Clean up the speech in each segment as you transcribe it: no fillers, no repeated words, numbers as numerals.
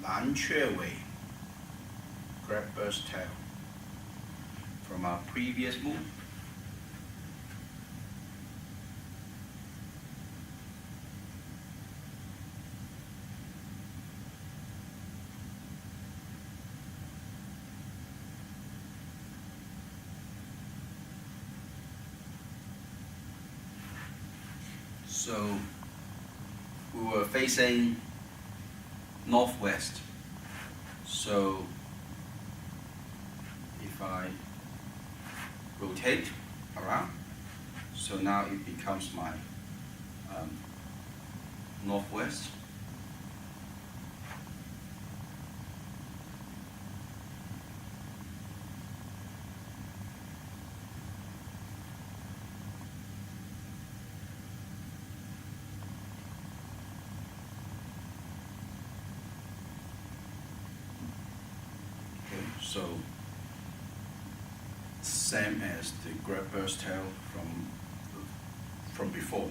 chuan, grab burst tail from our previous move. So we were facing northwest. So if I rotate around, so now it becomes my northwest. So same as the grab burst tail from before.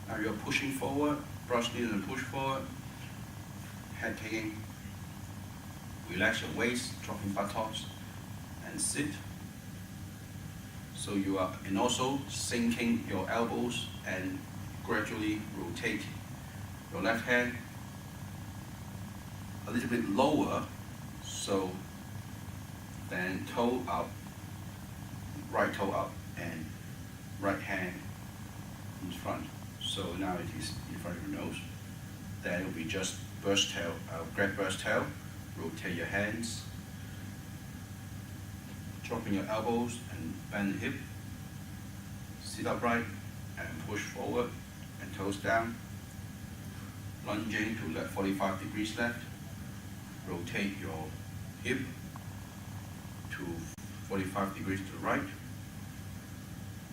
Now you're pushing forward, brush lead and push forward, head taking, relax your waist, dropping buttocks, and sit. So you are, and also sinking your elbows and gradually rotate your left hand a little bit lower, so then toe up, right toe up, and right hand in front. So now it is in front of your nose. Then it will be just burst tail, grab burst tail, rotate your hands, dropping your elbows and bend the hip, sit upright and push forward and toes down, lunging to 45 degrees left. Rotate your hip to 45 degrees to the right.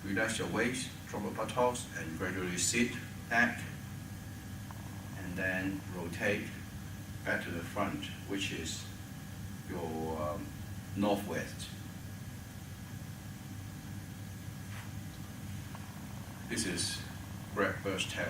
Relax your waist, drop your buttocks, and gradually sit back. And then rotate back to the front, which is your northwest. This is grab burst tail.